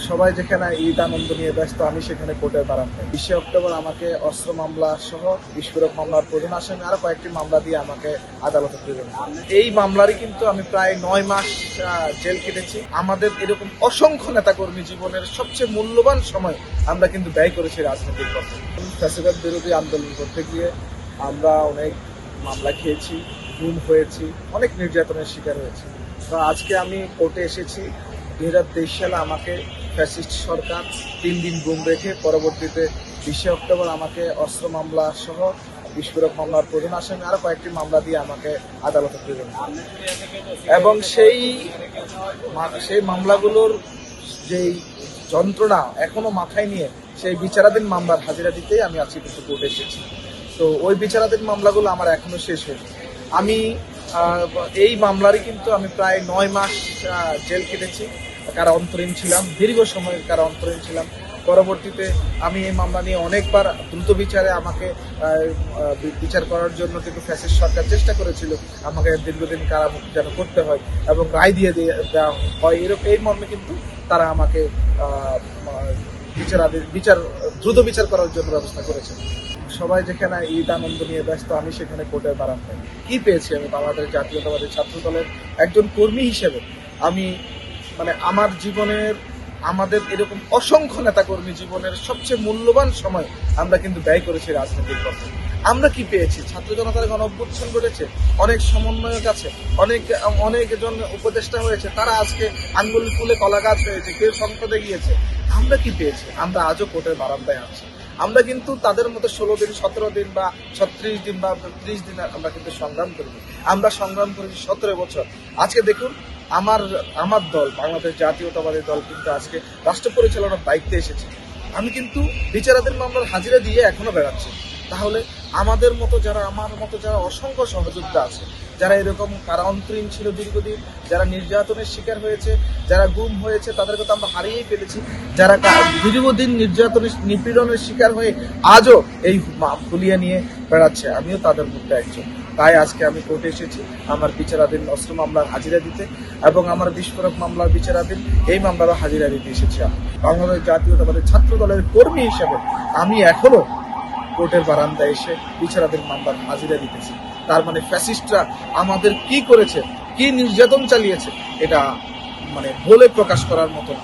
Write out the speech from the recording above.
সবাই যেখানে ঈদ আনন্দ নিয়ে ব্যস্ত, আমি সেখানে কোর্টের বারান্দায়। 20 অক্টোবর আমাকে অস্ত্র মামলা সহ বিস্ফোরক মামলার প্রধান আসামি আরো কয়েকটি মামলা দিয়ে আমাকে আদালতে প্রেরণ করে। এই মামলারই কিন্তু আমি প্রায় 9 মাস জেল কেটেছি। আমাদের এরকম অসংখ্য নেতাকর্মী জীবনের সবচেয়ে মূল্যবান সময় আমরা কিন্তু ব্যয় করেছি রাজনৈতিক পথে। ফ্যাসিবাদ বিরোধী আন্দোলন করতে গিয়ে আমরা অনেক মামলা খেয়েছি, গুম হয়েছি, অনেক নির্যাতনের শিকার হয়েছি। তো আজকে আমি কোর্টে এসেছি। 2023 সালে আমাকে ফ্যাসিস্ট সরকার 3 দিন গুম রেখে পরবর্তীতে 20 অক্টোবর আমাকে অস্ত্র মামলা সহ বিস্ফোরক মামলার প্রধান আসামি আরো কয়েকটি মামলা দিয়ে আমাকে আদালতে প্রেরণ করে। এবং সেই মামলাগুলোর যেই যন্ত্রণা এখনো মাথায় নিয়ে সেই বিচারাধীন মামলার হাজিরা দিতেই আমি আজকে কিন্তু কোর্টে এসেছি। তো ওই বিচারাধীন মামলাগুলো আমার এখনো শেষ হয়নি। আমি এই মামলারই কিন্তু আমি প্রায় 9 মাস জেল কেটেছি, কারা অন্তরীণ ছিলাম, দীর্ঘ সময়ের কারা অন্তরীণ ছিলাম। পরবর্তীতে আমি এই মামলা নিয়ে অনেকবার দ্রুত বিচারে আমাকে বিচার করার জন্য কিন্তু ফ্যাসিস্ট সরকার চেষ্টা করেছিল আমাকে দীর্ঘদিন কারামুক্তি যেন করতে হয় এবং রায় দিয়ে দেওয়া হয়। এরকম এই মর্মে কিন্তু তারা আমাকে দ্রুত বিচার করার জন্য ব্যবস্থা করেছে। সবাই যেখানে ঈদ আনন্দ নিয়ে ব্যস্ত, আমি সেখানে কোর্টের বারান্দায়। কি পেয়েছি আমি বাংলাদেশ জাতীয়তাবাদী ছাত্র দলের একজন কর্মী হিসেবে? আমি আমার জীবনের, আমাদের এরকম অসংখ্য নেতাকর্মী জীবনের সবচেয়ে মূল্যবান সময় আমরা কিন্তু ব্যয় করেছি রাজনৈতিক পথে। আমরা কি পেয়েছি? ছাত্র জনতার গণ অভ্যুত্থান ঘটেছে, অনেক সমন্বয়ক আছে, অনেকজন উপদেষ্টা হয়েছে, তারা আজকে আঙ্গুল ফুলে কলা গাছ হয়েছে, কেউ সংসদে গিয়েছে। আমরা কি পেয়েছি? আমরা আজও কোর্টের বারান্দায় আছি। আমরা কিন্তু তাদের মতো 16 দিন, 17 দিন বা 36 দিন বা 30 দিন আমরা কিন্তু সংগ্রাম করিনি। আমরা সংগ্রাম করেছি 17 বছর। আজকে দেখুন, আমার দল বাংলাদেশ জাতীয়তাবাদী দল কিন্তু আজকে রাষ্ট্র পরিচালনার দায়িত্বে এসেছে। আমি কিন্তু বিচারাধীন মামলার হাজিরা দিয়ে এখনো বেড়াচ্ছি। তাহলে আমার মতো যারা অসংখ্য সহযোদ্ধা আছে, যারা এরকম কারা অন্তরীণ ছিল দীর্ঘদিন, যারা নির্যাতনের শিকার হয়েছে, যারা গুম হয়েছে, তাদেরকে তো আমরা হারিয়েই ফেলেছি। যারা দীর্ঘদিন নিপীড়নের শিকার হয়ে আজও এই ফুলিয়ে নিয়ে বেড়াচ্ছে, আমিও তাদের মধ্যে একজন। তাই আজকে আমি কোর্টে এসেছি আমার বিচারাধীন অস্ত্র মামলার হাজিরা দিতে এবং আমার বিস্ফোরক মামলার বিচারাধীন এই মামলারও হাজিরা দিতে এসেছি। বাংলাদেশ জাতীয়তাবাদী ছাত্র দলের কর্মী হিসেবে আমি এখনো কোর্টের বারান্দায় এসে বিচারাধীন মামলার হাজিরা দিতেছি। তার মানে ফ্যাসিস্টরা আমাদের কি করেছে, কি নির্যাতন চালিয়েছে, এটা বলে প্রকাশ করার মতো না।